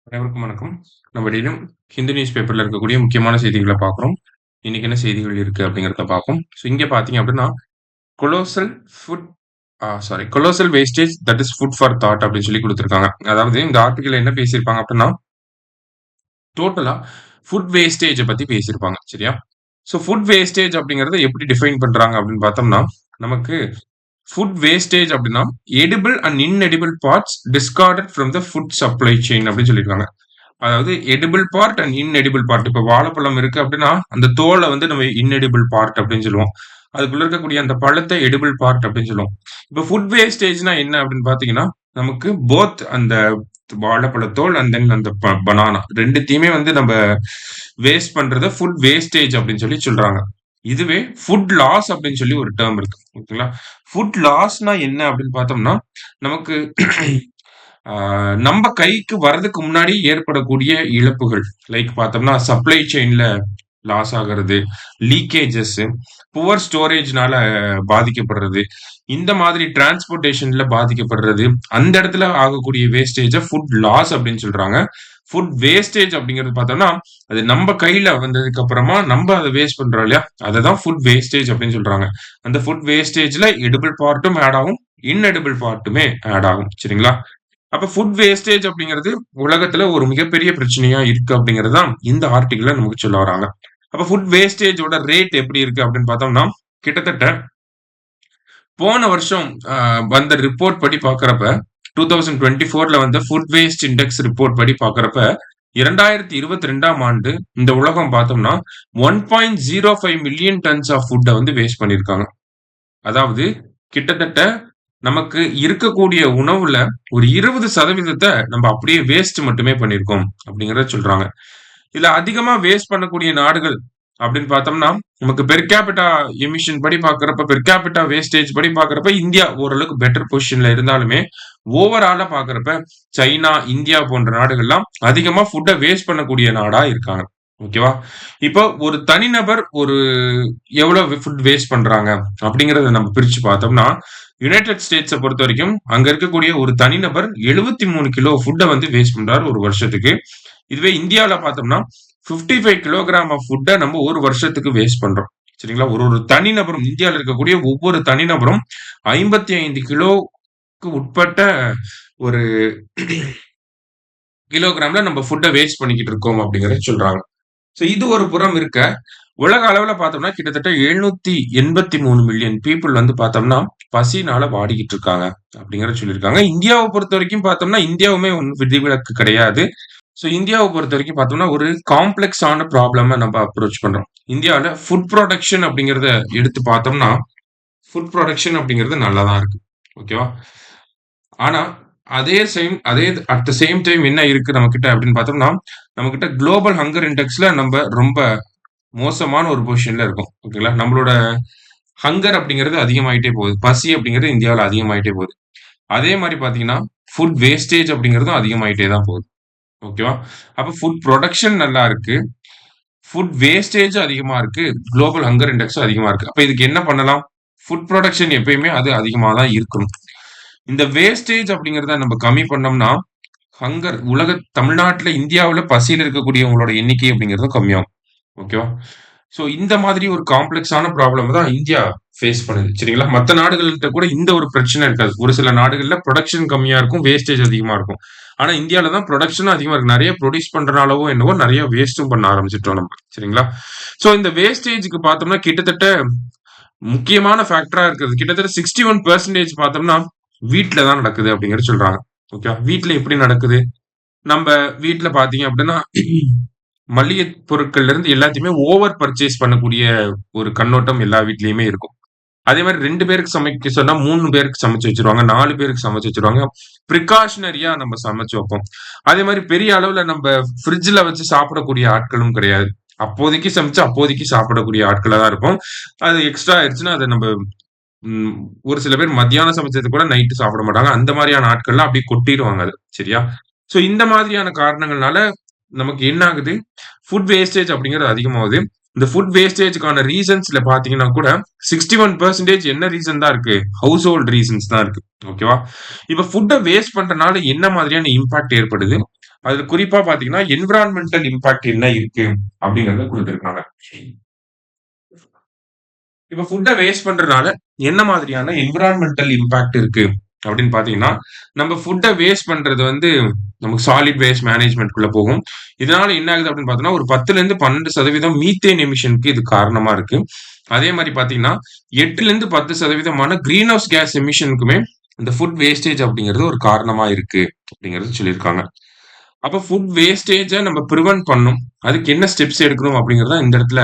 அனைவருக்கும் வணக்கம். நம்ம டெய்லியும் ஹிந்து நியூஸ் பேப்பர்ல இருக்கக்கூடிய முக்கியமான செய்திகள பார்க்குறோம். இன்னைக்கு என்ன செய்திகள் இருக்கு அப்படிங்கிறத பார்ப்போம். ஸோ இங்க பார்த்தீங்க அப்படின்னா, colossal food colossal wastage that is food for thought அப்படின்னு சொல்லி குடுத்திருக்காங்க. அதாவது இந்த ஆர்டிகில்ல என்ன பேசியிருப்பாங்க அப்படின்னா, டோட்டலா ஃபுட் வேஸ்டேஜ பத்தி பேசியிருப்பாங்க. சரியா? ஸோ ஃபுட் வேஸ்டேஜ் அப்படிங்கிறத எப்படி டிஃபைன் பண்றாங்க அப்படின்னு பார்த்தோம்னா, நமக்கு ஃபுட் வேஸ்டேஜ் அப்படின்னா, edible and inedible parts discarded from the food supply chain அப்படின்னு சொல்லியிருக்காங்க. அதாவது edible part and inedible part. இப்ப வாழைப்பழம் இருக்கு அப்படின்னா, அந்த தோல வந்து நம்ம இன்எடிபிள் பார்ட் அப்படின்னு சொல்லுவோம். அதுக்குள்ள இருக்கக்கூடிய அந்த பழத்த எடிபிள் பார்ட் அப்படின்னு சொல்லுவோம். இப்ப ஃபுட் வேஸ்டேஜ்னா என்ன அப்படின்னு பார்த்தீங்கன்னா, நமக்கு போத் அந்த வாழைப்பழத்தோல் அண்ட் தென் அந்த பனானா 2த்தையுமே வந்து நம்ம வேஸ்ட் பண்றத ஃபுட் வேஸ்டேஜ் அப்படின்னு சொல்லி சொல்றாங்க. இதுவே ஃபுட் லாஸ் அப்படின்னு சொல்லி ஒரு டெர்ம் இருக்கு. ஓகேங்களா? ஃபுட் லாஸ்னா என்ன அப்படின்னு பார்த்தோம்னா, நமக்கு நம்ம கைக்கு வர்றதுக்கு முன்னாடி ஏற்படக்கூடிய இழப்புகள். லைக் பார்த்தோம்னா, சப்ளை செயின்ல லாஸ் ஆகுறது, லீக்கேஜஸ், புவர் ஸ்டோரேஜ்னால பாதிக்கப்படுறது, இந்த மாதிரி டிரான்ஸ்போர்ட்டேஷன்ல பாதிக்கப்படுறது, அந்த இடத்துல ஆகக்கூடிய வேஸ்டேஜ ஃபுட் லாஸ் அப்படின்னு சொல்றாங்க. ஃபுட் வேஸ்டேஜ் அப்படிங்கிறது பார்த்தோம்னா, அது நம்ம கையில வந்ததுக்கு அப்புறமா நம்ம அத வேஸ்ட் பண்றோம் இல்லையா? அததான் ஃபுட் வேஸ்டேஜ் அப்படின்னு சொல்றாங்க. அந்த ஃபுட் வேஸ்டேஜ்ல எடிபிள் பார்ட்டும் ஆட் ஆகும், இன்எடிபிள் பார்ட்டுமே ஆட் ஆகும். சரிங்களா? அப்ப ஃபுட் வேஸ்டேஜ் அப்படிங்கிறது உலகத்துல ஒரு மிகப்பெரிய பிரச்சனையா இருக்கு அப்படிங்கிறது தான் இந்த ஆர்டிகிள்ல நமக்கு சொல்ல வராங்க. அப்ப ஃபுட் வேஸ்டேஜோட ரேட் எப்படி இருக்கு அப்படின்னு பார்த்தோம்னா, கிட்டத்தட்ட போன வருஷம் வந்த ரிப்போர்ட் படி பார்க்கிறப்ப 2024ல வந்த ஃபுட் வேஸ்ட் இண்டெக்ஸ் ரிப்போர்ட் படி பார்க்கிறப்ப 2022ஆம் ஆண்டு இந்த உலகம் பார்த்தோம்னா 1.05 மில்லியன் டன்ஸ் ஆஃப் ஃபுட்ட வந்து வேஸ்ட் பண்ணியிருக்காங்க. அதாவது கிட்டத்தட்ட நமக்கு இருக்கக்கூடிய உணவுல ஒரு 20% நம்ம அப்படியே வேஸ்ட் மட்டுமே பண்ணியிருக்கோம் அப்படிங்கிறத சொல்றாங்க. இதுல அதிகமா வேஸ்ட் பண்ணக்கூடிய நாடுகள் அப்படின்னு பார்த்தோம்னா, நமக்கு பெர் கேபிட்டா எமிஷன் படி பார்க்கிறப்ப, பெர் கேபிட்டா வேஸ்டேஜ் படி பார்க்கிறப்ப இந்தியா ஓரளவுக்கு பெட்டர் பொசிஷன்ல இருந்தாலுமே, ஓவராலா பார்க்கிறப்ப சைனா, இந்தியா போன்ற நாடுகள்லாம் அதிகமா ஃபுட்ட வேஸ்ட் பண்ணக்கூடிய நாடா இருக்காங்க. ஓகேவா? இப்போ ஒரு தனிநபர் எவ்வளவு ஃபுட் வேஸ்ட் பண்றாங்க அப்படிங்கிறத நம்ம பிரிச்சு பார்த்தோம்னா, யுனைட்டட் ஸ்டேட்ஸ பொறுத்தவரைக்கும் அங்க இருக்கக்கூடிய ஒரு தனிநபர் 73 கிலோ ஃபுட்ட வந்து வேஸ்ட் பண்றாரு ஒரு வருஷத்துக்கு. இதுவே இந்தியாவுல பார்த்தோம்னா 55 கிலோகிராம் ஆஃப் ஃபுட்ட நம்ம ஒரு வருஷத்துக்கு வேஸ்ட் பண்றோம். சரிங்களா? ஒரு ஒரு தனிநபரும் இந்தியால இருக்கக்கூடிய ஒவ்வொரு தனிநபரும் 55 கிலோவுக்கு உட்பட்ட ஒரு கிலோகிராம்ல நம்ம ஃபுட்ட வேஸ்ட் பண்ணிக்கிட்டு இருக்கோம் அப்படிங்கிறத சொல்றாங்க. சோ இது ஒரு புறம் இருக்க, உலக அளவுல பார்த்தோம்னா கிட்டத்தட்ட 783 மில்லியன் பீப்பிள் வந்து பார்த்தோம்னா, பசினால வாடிக்கிட்டு இருக்காங்க அப்படிங்கிறத சொல்லியிருக்காங்க. இந்தியாவ பொறுத்தவரைக்கும் பார்த்தோம்னா, இந்தியாவுமே ஒண்ணும் விதிவிலக்கு கிடையாது. சோ இந்தியாவ பொறுத்தவரைக்கும் பார்த்தோம்னா, ஒரு காம்ப்ளெக்ஸான ப்ராப்ளம நம்ம அப்ரோச் பண்றோம். இந்தியால ஃபுட் புரொடக்ஷன் அப்படிங்கிறத எடுத்து பார்த்தோம்னா, ஃபுட் புரொடக்ஷன் அப்படிங்கிறது நல்லா தான் இருக்கு. ஓகேவா? ஆனா, அதே அட் த சேம் டைம் என்ன இருக்கு நம்மகிட்ட அப்படின்னு பார்த்தோம்னா, நம்மகிட்ட குளோபல் ஹங்கர் இண்டெக்ஸ்ல நம்ப ரொம்ப மோசமான ஒரு பொசிஷன்ல இருக்கோம். ஓகேங்களா? நம்மளோட ஹங்கர் அப்படிங்கிறது அதிகமாயிட்டே போகுது. பசி அப்படிங்கிறது இந்தியாவுல அதிகமாயிட்டே போகுது. அதே மாரி பார்த்தீங்கன்னா, ஃபுட் வேஸ்டேஜ் அப்படிங்கிறதும் அதிகமாயிட்டே தான் போகுது. ஓகேவா? அப்ப ஃபுட் புரொடக்ஷன் நல்லா இருக்கு. ஃபுட் வேஸ்டேஜ் அதிகமா இருக்கு. குளோபல் ஹங்கர் இண்டெக்ஸும் அதிகமா இருக்கு. அப்ப இதுக்கு என்ன பண்ணலாம்? ஃபுட் புரொடக்ஷன் எப்பயுமே அது அதிகமா தான் இருக்கணும். இந்த வேஸ்டேஜ் அப்படிங்கிறத நம்ம கம்மி பண்ணோம்னா, தமிழ்நாட்டுல, இந்தியாவுல பசியில இருக்கக்கூடியவங்களோட எண்ணிக்கை அப்படிங்கிறதும் கம்மியாகும். ஓகேவா? சோ இந்த மாதிரி ஒரு காம்ப்ளெக்ஸான ப்ராப்ளம் தான் இந்தியா ஃபேஸ் பண்ணுது. சரிங்களா? மத்த நாடுகள்ட்ட கூட இந்த ஒரு பிரச்சனை இருக்காது. ஒரு சில நாடுகள்ல புரொடக்ஷன் கம்மியா இருக்கும். வேஸ்டேஜ் அதிகமா இருக்கும். ஆனா இந்தியால தான் புரொடக்ஷனும் அதிகமா இருக்கு. நெறைய புரொடியூஸ் பண்றனாலவோ என்னவோ நெறைய வேஸ்ட்டும் பண்ண ஆரம்பிச்சுட்டோம் நம்ம. சரிங்களா? சோ இந்த வேஸ்டேஜ்க்கு பார்த்தோம்னா கிட்டத்தட்ட முக்கியமான ஃபேக்டரா இருக்கிறது கிட்டத்தட்ட 61% பார்த்தோம்னா வீட்ல தான் நடக்குது அப்படிங்கிறது சொல்றாங்க. ஓகே. வீட்ல எப்படி நடக்குது? நம்ப வீட்ல பார்த்தீங்க அப்படின்னா, மளிகை பொருட்கள்ல இருந்து எல்லாத்தையுமே ஓவர் பர்ச்சேஸ் பண்ணக்கூடிய ஒரு கண்ணோட்டம் எல்லா வீட்லயுமே இருக்கும். அதே மாரி 2 பேருக்கு சமைக்க சொன்னா 3 பேருக்கு சமைச்சு வச்சுருவாங்க. 4 பேருக்கு சமைச்சு வச்சுருவாங்க. பிரிகாஷனரியா நம்ம சமைச்சு வைப்போம். அதே மாரி பெரிய அளவுல நம்ப ஃப்ரிட்ஜ்ல வச்சு சாப்பிடக்கூடிய ஆட்களும் கிடையாது. அப்போதைக்கு சமைச்சு, அப்போதைக்கு சாப்பிடக்கூடிய ஆட்களா தான் இருப்போம். அது எக்ஸ்ட்ரா ஆயிருச்சுன்னா, அத நம்ப ம் ஒரு சில பேர் மத்தியானம் சமைச்சது கூட நைட்டு சாப்பிட மாட்டாங்க. அந்த மாரியான ஆட்கள்லாம் அப்படியே கொட்டிருவாங்க அத. சரியா? சோ இந்த மாதிரியான காரணங்கள்னால நமக்கு என்ன ஆகுது? ஃபுட் வேஸ்டேஜ் அப்படிங்கிறது அதிகமாகுது. இந்த ஃபுட் வேஸ்டேஜ்க்கான ரீசன்ஸ்ல பார்த்தீங்கன்னா கூட 61% என்ன ரீசன் தான் இருக்கு? ஹவுஸ் ஹோல்ட் ரீசன்ஸ் தான் இருக்கு. ஓகேவா? இப்ப ஃபுட்ட வேஸ்ட் பண்றனால என்ன மாதிரியான இம்பாக்ட் ஏற்படுது? அதுல குறிப்பா பாத்தீங்கன்னா, என்விரான்மென்டல் இம்பாக்ட் என்ன இருக்கு அப்படிங்கிறத குடுத்திருக்காங்க. இப்ப ஃபுட்ட வேஸ்ட் பண்றனால என்ன மாதிரியான என்விரான்மென்டல் இம்பாக்ட் இருக்கு அப்படின்னு பாத்தீங்கன்னா, நம்ம ஃபுட்ட வேஸ்ட் பண்றது வந்து நமக்கு சாலிட் வேஸ்ட் மேனேஜ்மென்ட்குள்ள போகும். இதனால என்ன ஆகுது அப்படின்னு பார்த்தோம்னா, ஒரு 10லிருந்து 12% மீத்தேன் எமிஷனுக்கு இது காரணமா இருக்கு. அதே மாரி பாத்தீங்கன்னா, 8லிருந்து 10% கிரீன் ஹவுஸ் கேஸ் எமிஷனுக்குமே இந்த ஃபுட் வேஸ்டேஜ் அப்படிங்கிறது ஒரு காரணமா இருக்கு அப்படிங்கிறது சொல்லியிருக்காங்க. அப்ப ஃபுட் வேஸ்டேஜ நம்ம பிரிவென்ட் பண்ணணும். அதுக்கு என்ன ஸ்டெப்ஸ் எடுக்கணும் அப்படிங்கிறத இந்த இடத்துல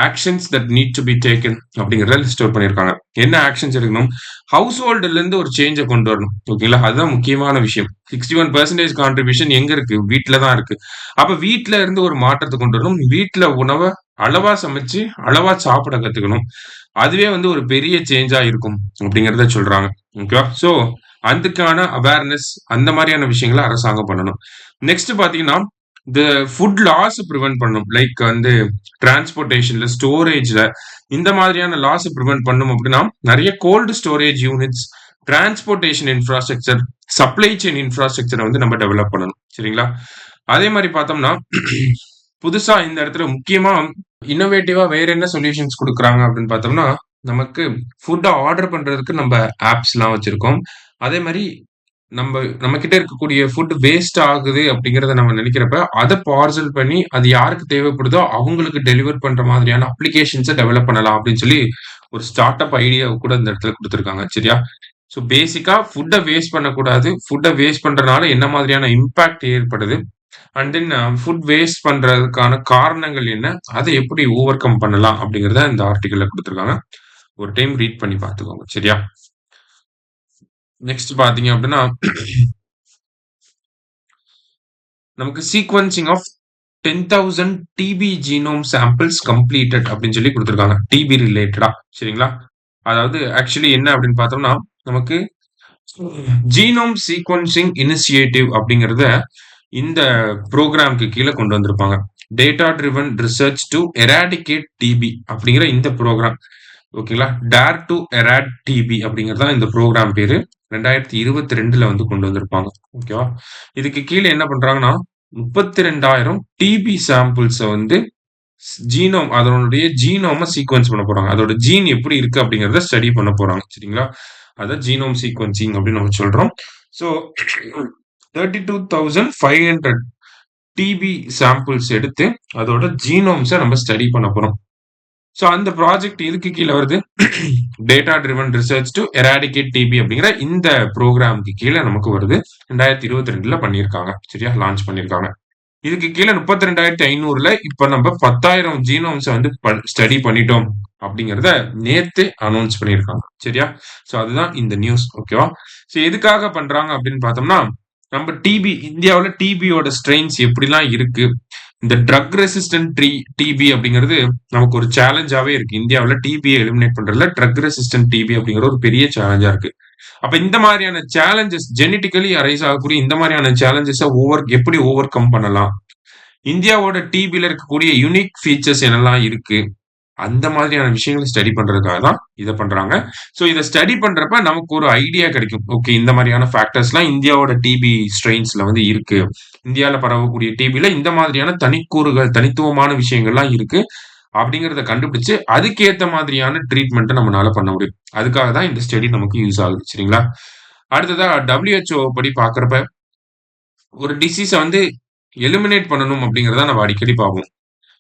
actions that need to be taken அப்படிங்கிறத லிஸ்ட் அவுட் பண்ணியிருக்காங்க. என்ன ஆக்ஷன்ஸ் எடுக்கணும்? ஹவுஸ் ஹோல்டுல இருந்து ஒரு சேஞ்ச கொண்டு வரணும். ஓகேங்களா? அதுதான் முக்கியமான விஷயம். 61% கான்ட்ரிபியூஷன் எங்க இருக்கு? வீட்ல தான் இருக்கு. அப்ப வீட்ல இருந்து ஒரு மாற்றத்த கொண்டு வரணும். வீட்ல உணவ அளவா சமைச்சு, அளவா சாப்பிட கத்துக்கணும். அதுவே வந்து ஒரு பெரிய சேஞ்சா இருக்கும் அப்படிங்கிறத சொல்றாங்க. ஓகேவா? சோ அதுக்கான அவேர்னஸ் அந்த மாரியான விஷயங்கள அரசாங்கம் பண்ணணும். நெக்ஸ்ட் பாத்தீங்கன்னா, இந்த ஃபுட் லாஸ் பிரிவென்ட் பண்ணணும். லைக் வந்து டிரான்ஸ்போர்டேஷன்ல, ஸ்டோரேஜ்ல இந்த மாதிரியான லாஸ் பிரிவென்ட் பண்ணணும் அப்படின்னா, நெறைய cold storage units, transportation infrastructure, supply chain இன்ஃப்ராஸ்ட்ரக்சர வந்து நம்ம டெவலப் பண்ணணும். சரிங்களா? அதே மாரி பார்த்தோம்னா, புதுசா இந்த இடத்துல முக்கியமா இன்னோவேட்டிவா வேற என்ன சொல்யூஷன்ஸ் குடுக்குறாங்க அப்படின்னு பார்த்தோம்னா, நமக்கு ஃபுட்ட ஆர்டர் பண்றதுக்கு நம்ப ஆப்ஸ்லாம் வச்சிருக்கோம். அதே மாரி நம்மகிட்ட இருக்கக்கூடிய ஃபுட் வேஸ்ட் ஆகுது அப்படிங்கிறத நம்ம நினைக்கிறப்ப, அத பார்சல் பண்ணி அது யாருக்கு தேவைப்படுதோ அவங்களுக்கு டெலிவர் பண்ற மாதிரியான அப்ளிகேஷன்ஸ டெவலப் பண்ணலாம் அப்படின்னு சொல்லி ஒரு ஸ்டார்ட் அப் ஐடியாவ கூட இந்த இடத்துல குடுத்திருக்காங்க. சரியா? ஸோ பேசிக்கா ஃபுட்ட வேஸ்ட் பண்ணக்கூடாது. ஃபுட்ட வேஸ்ட் பண்றனால என்ன மாதிரியான இம்பாக்ட் ஏற்படுது? அண்ட் தென் ஃபுட் வேஸ்ட் பண்றதுக்கான காரணங்கள் என்ன? அத எப்படி ஓவர் கம் பண்ணலாம்? அப்படிங்கிறத இந்த ஆர்டிக்கிள்ல குடுத்திருக்காங்க. ஒரு டைம் ரீட் பண்ணி பார்த்துக்கோங்க. சரியா? நெக்ஸ்ட் பார்த்தீங்க அப்படின்னா, நமக்கு sequencing of 10,000 TB genome samples completed அப்படின்னு சொல்லி குடுத்திருக்காங்க. டிபி ரிலேட்டடா. சரிங்களா? அதாவது ஆக்சுவலி என்ன அப்படின்னு பார்த்தோம்னா, நமக்கு ஜீனோம் சீக்வென்சிங் இனிஷியேட்டிவ் அப்படிங்கிறத இந்த புரோகிராம்க்கு கீழ கொண்டு வந்திருப்பாங்க. Data driven research to eradicate TB அப்படிங்கிற இந்த புரோகிராம். ஓகேங்களா? டேர் டூ எராட் டிபி அப்படிங்கிறது தான் இந்த புரோகிராம் பேரு. 2022ல வந்து கொண்டு வந்திருப்பாங்க. ஓகேவா? இதுக்கு கீழ என்ன பண்றாங்கன்னா, 32,000 டிபி சாம்பிள்ஸ வந்து ஜீனோம் அதனுடைய ஜீனோம சீக்வென்ஸ் பண்ண போறாங்க. அதோட ஜீன் எப்படி இருக்கு அப்படிங்கிறத ஸ்டடி பண்ண போறாங்க. சரிங்களா? அத ஜீனோம் சீக்வென்சிங் அப்படின்னு நம்ம சொல்றோம். ஸோ 32,500 டிபி சாம்பிள்ஸ் எடுத்து அதோட ஜீனோம்ஸ நம்ம ஸ்டடி பண்ண போறோம். ஸோ அந்த ப்ராஜெக்ட் எதுக்கு கீழ வருது? Data driven research to eradicate TB அப்படிங்கிற இந்த புரோகிராம்க்கு கீழ நமக்கு வருது. 2022ல பண்ணியிருக்காங்க. சரியா? லான்ச் பண்ணியிருக்காங்க. இதுக்கு கீழ 32,500ல இப்ப நம்ம 10,000 ஜீனோம்ஸ வந்து ஸ்டடி பண்ணிட்டோம் அப்படிங்கிறத நேத்து அனௌன்ஸ் பண்ணியிருக்காங்க. சரியா? சோ அதுதான் இந்த நியூஸ். ஓகேவா? சோ எதுக்காக பண்றாங்க அப்படின்னு பார்த்தோம்னா, நம்ம டிபி இந்தியாவுல டிபியோட ஸ்ட்ரெயின்ஸ் எப்படிலாம் இருக்கு? இந்த ட்ரக் ரெசிஸ்டன்ட் டிபி அப்படிங்கிறது நமக்கு ஒரு சேலஞ்சாவே இருக்கு. இந்தியாவுல டிபிய எலிமினேட் பண்றதுல ட்ரக் ரெசிஸ்டன்ட் டிபி அப்படிங்கிற ஒரு பெரிய சேலஞ்சா இருக்கு. அப்ப இந்த மாதிரியான சேலஞ்சஸ் ஜெனடிக்கலி அரைஸ் ஆகக்கூடிய இந்த மாதிரியான சேலஞ்சஸ எப்படி ஓவர் கம் பண்ணலாம்? இந்தியாவோட டிபில இருக்கக்கூடிய யூனிக் ஃபீச்சர்ஸ் என்னெல்லாம் இருக்கு? அந்த மாதிரியான விஷயங்கள ஸ்டடி பண்றதுக்காக தான் இத பண்றாங்க. சோ இத ஸ்டடி பண்றப்ப நமக்கு ஒரு ஐடியா கிடைக்கும். ஓகே இந்த மாதிரியான ஃபேக்டர்ஸ்லாம் இந்தியாவோட டிபி ஸ்ட்ரெயின்ஸ்ல வந்து இருக்கு. இந்தியால பரவக்கூடிய டிபில இந்த மாதிரியான தனிக்கூறுகள், தனித்துவமான விஷயங்கள்லாம் இருக்கு. அப்படிங்கிறத கண்டுபிடிச்சு, அதுக்கேத்த மாதிரியான ட்ரீட்மெண்ட்ட நம்மனால பண்ண முடியும். அதுக்காக தான் இந்த ஸ்டடி நமக்கு யூஸ் ஆகுது. சரிங்களா? அடுத்ததா WHO படி பார்க்கிறப்ப, ஒரு டிசீஸ வந்து எலிமினேட் பண்ணணும் அப்படிங்கிறத நம்ம அடிக்கடி பார்ப்போம்.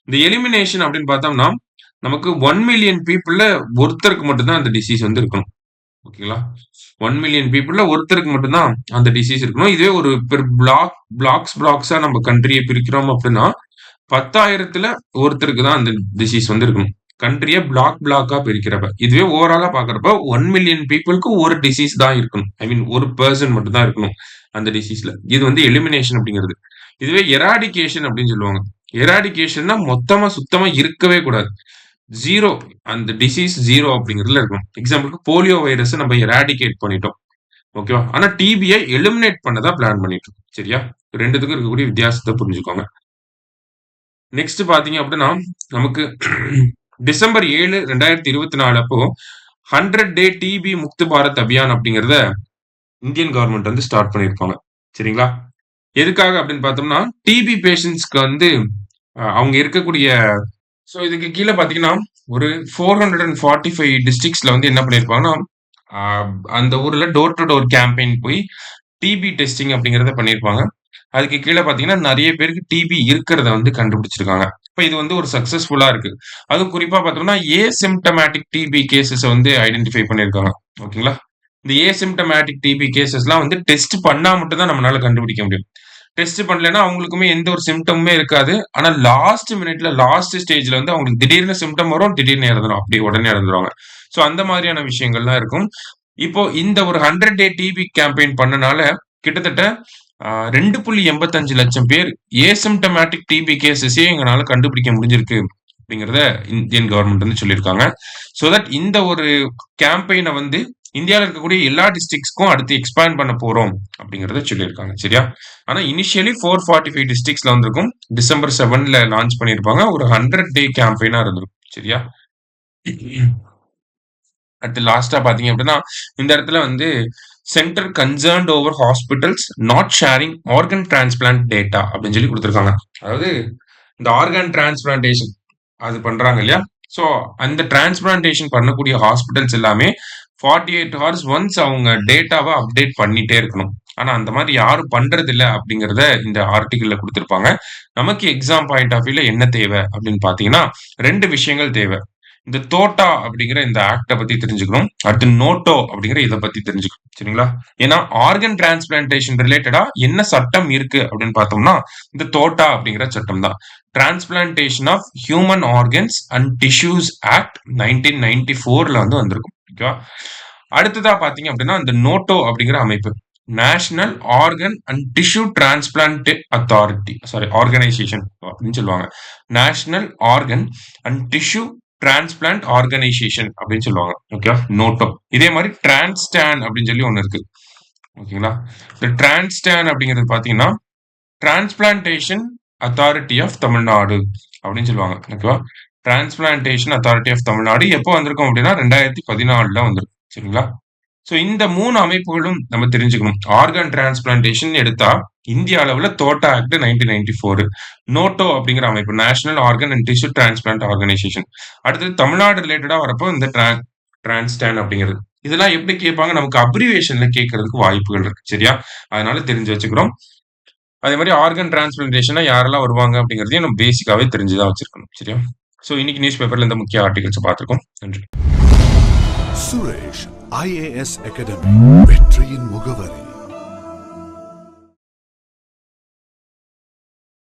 இந்த எலிமினேஷன் அப்படின்னு பார்த்தோம்னா, நமக்கு 1 மில்லியன் பீப்பிள்ல ஒருத்தருக்கு மட்டும் தான் அந்த டிசீஸ் வந்து இருக்கணும். ஓகேங்களா? 1 மில்லியன் பீப்பிள்ல ஒருத்தருக்கு மட்டும் தான் அந்த டிசீஸ் இருக்கணும். இதுவே ஒரு பெர் பிளாக்ஸா நம்ம கண்ட்ரிய பிரிக்கிறோம் அப்படின்னா, 10,000த்துல ஒருத்தருக்கு தான் அந்த டிசீஸ் வந்து இருக்கணும். கண்ட்ரிய பிளாக்கா பிரிக்கிறப்ப. இதுவே ஓவராலா பார்க்கிறப்ப 1 மில்லியன் பீப்பிள்க்கு ஒரு டிசீஸ் தான் இருக்கணும். ஐ மீன் ஒரு பெர்சன் மட்டும் தான் இருக்கணும் அந்த டிசீஸ்ல. இது வந்து எலிமினேஷன் அப்படிங்கிறது. இதுவே எராடிகேஷன் அப்படின்னு சொல்லுவாங்க. எராடிகேஷன்னா மொத்தமா சுத்தமா இருக்கவே கூடாது. 0 அந்த டிசீஸ் 0 அப்படிங்கிறதுல இருக்கணும். எக்ஸாம்பிளுக்கு போலியோ வைரஸ நம்ம எராடிகேட் பண்ணிட்டோம். ஓகேவா? ஆனா டிபிய எலிமினேட் பண்ண தான் பிளான் பண்ணிட்டு இருக்கோம். சரியா? 2த்துக்கும் இருக்கக்கூடிய வித்தியாசத்த புரிஞ்சுக்கோங்க. நெக்ஸ்ட் பார்த்தீங்க அப்படின்னா, நமக்கு டிசம்பர் 7, 2024 அப்போ 100 டே டிபி முக்த் பாரத் அபியான் அப்படிங்கிறத இந்தியன் கவர்ன்மெண்ட் வந்து ஸ்டார்ட் பண்ணியிருப்பாங்க. சரிங்களா? எதுக்காக அப்படின்னு பார்த்தோம்னா, டிபி பேஷண்ட்ஸ்க்கு வந்து அவங்க இருக்கக்கூடிய இதுக்கு கீழ பார்த்தீங்கன்னா, ஒரு 445 டிஸ்ட்ரிக்ட்ஸ்ல வந்து என்ன பண்ணியிருப்பாங்கன்னா, அ அந்த ஊர்ல டோர் டூ டோர் கேம்பெயின் போய் டிபி டெஸ்டிங் அப்படிங்கிறத பண்ணியிருப்பாங்க. அதுக்கு கீழ பார்த்தீங்கன்னா, நெறைய பேருக்கு டிபி இருக்கிறத வந்து கண்டுபிடிச்சிருக்காங்க. இப்ப இது வந்து ஒரு சக்சஸ்ஃபுல்லா இருக்கு. அதுவும் குறிப்பா பார்த்தோம்னா, ஏசிம்ப்டமேட்டிக் டிபி கேஸஸ வந்து ஐடென்டிஃபை பண்ணியிருக்காங்க. ஓகேங்களா? இந்த ஏசிம்ப்டமேட்டிக் டிபி கேஸஸ்லாம் வந்து டெஸ்ட் பண்ணா மட்டும் தான் நம்மளால கண்டுபிடிக்க முடியும். டெஸ்ட் பண்ணலன்னா அவங்களுக்குமே எந்த ஒரு சிம்ப்டமுமே இருக்காது. ஆனா லாஸ்ட் மினிட்ல, லாஸ்ட் ஸ்டேஜ்ல வந்து அவங்களுக்கு திடீர்னு சிம்ப்டம் வரும். திடீர்னு இறந்துரும். அப்படியே உடனே இறந்துருவாங்க. அந்த மாதிரியான விஷயங்கள்லாம் இருக்கும். இப்போ இந்த ஒரு 100 டே டிபி கேம்பெயின் பண்ணனால கிட்டத்தட்ட 2.85 லட்சம் பேர் ஏசிம்ப்டமேட்டிக் டிபி கேஸஸே எங்கனால கண்டுபிடிக்க முடிஞ்சிருக்கு அப்படிங்கிறத இந்தியன் கவர்மெண்ட் வந்து சொல்லியிருக்காங்க. தட் இந்த ஒரு கேம்பெயினை வந்து இந்தியாவில் இருக்கக்கூடிய எல்லா டிஸ்ட்ரிக்ட்ஸ்க்கும் அடுத்து எக்ஸ்பேண்ட் பண்ண போறோம் அப்படிங்கறத சொல்லியிருக்காங்க. சரியா? ஆனா இனிஷியலி 445 டிஸ்ட்ரிக்ட்ஸ்ல வந்திருக்கும். டிசம்பர் 7ல லான்ச் பண்ணியிருப்பாங்க. ஒரு 100 டே கேம்பெயினா இருந்திருக்கும். சரியா? அடுத்து லாஸ்டா பாத்தீங்க அப்படின்னா, இந்த இடத்துல வந்து centre concerned over hospitals not sharing organ transplant data அப்படின்னு சொல்லி கொடுத்திருக்காங்க. அதாவது இந்த ஆர்கன் டிரான்ஸ்பிளான்டேஷன் அது பண்றாங்க இல்லையா? சோ அந்த டிரான்ஸ்பிளான்டேஷன் பண்ணக்கூடிய ஹாஸ்பிட்டல்ஸ் எல்லாமே 48 ஹவர்ஸ் ஒன்ஸ் அவங்க டேட்டாவை அப்டேட் பண்ணிட்டே இருக்கணும். ஆனா அந்த மாதிரி யாரும் பண்றது இல்ல அப்படிங்கறத இந்த ஆர்டிகிள்ல கொடுத்திருப்பாங்க. நமக்கு எக்ஸாம் பாயிண்ட் ஆஃப் வியூல என்ன தேவை அப்படின்னு பாத்தீங்கன்னா 2 விஷயங்கள் தேவை. இந்த தோட்டா அப்படிங்கிற இந்த ஆக்ட பத்தி தெரிஞ்சுக்கணும். அடுத்து நோட்டோ அப்படிங்கிற இதை பத்தி தெரிஞ்சுக்கணும். சரிங்களா? ஏன்னா ஆர்கன் டிரான்ஸ்பிளான்டேஷன் ரிலேட்டடா என்ன சட்டம் இருக்கு அப்படின்னு பார்த்தோம்னா இந்த தோட்டா அப்படிங்கிற சட்டம் தான். Transplantation of human organs and tissues act 1994ல வந்து வந்திருக்கும். ஓகேவா? அடுத்ததா பாத்தீங்க அப்படின்னா இந்த நோட்டோ அப்படிங்கிற அமைப்பு national organ and tissue transplant authority organisation அப்படின்னு சொல்லுவாங்க. National organ and tissue transplant organisation அப்படின்னு சொல்லுவாங்க. ஓகே, நோட்டோ. இதே மாதிரி டிரான்ஸ்டான் அப்படின்னு சொல்லி ஒண்ணு இருக்கு. ஓகேங்களா? இந்த டிரான்ஸ்டான் அப்படிங்கிறது பாத்தீங்கன்னா டிரான்ஸ்பிளான்டேஷன் அத்தாரிட்டி ஆஃப் தமிழ்நாடு அப்படின்னு சொல்லுவாங்க. ஓகேவா? டிரான்ஸ்பிளான்டேஷன் அத்தாரிட்டி ஆஃப் தமிழ்நாடு எப்போ வந்திருக்கும் அப்படின்னா 2014ல வந்திருக்கும். சரிங்களா? இந்த 3 அமைப்புகளும் நம்ம தெரிஞ்சுக்கணும். ஆர்கன் டிரான்ஸ்பிளான்டேஷன் எடுத்தா இந்திய அளவுல தோட்டா ஆக்ட் 1994, நோட்டோ அப்படிங்கிற அமைப்பு national organ and tissue transplant organisation. அடுத்தது தமிழ்நாடு ரிலேட்டடா வரப்போ இந்த டிரான்ஸ்டான் அப்படிங்கிறது. இதெல்லாம் எப்படி கேட்பாங்க? நமக்கு அப்ரிவேஷன்ல கேட்கறதுக்கு வாய்ப்புகள் இருக்கு. சரியா? அதனால தெரிஞ்சு வச்சுக்கிறோம். அதே மாதிரி ஆர்கன் டிரான்ஸ்பிளான்டேஷனா யாரெல்லாம் வருவாங்க அப்படிங்கறதையும் நம்ம பேசிக்காவே தெரிஞ்சுதான் வச்சிருக்கணும். சரியா? இன்னைக்கு நியூஸ் பேப்பர்ல இந்த முக்கிய ஆர்டிகல்ஸ் பார்த்திருக்கோம். நன்றி. சுரேஷ் IAS அகாடமி வெற்றியின் முகவரி.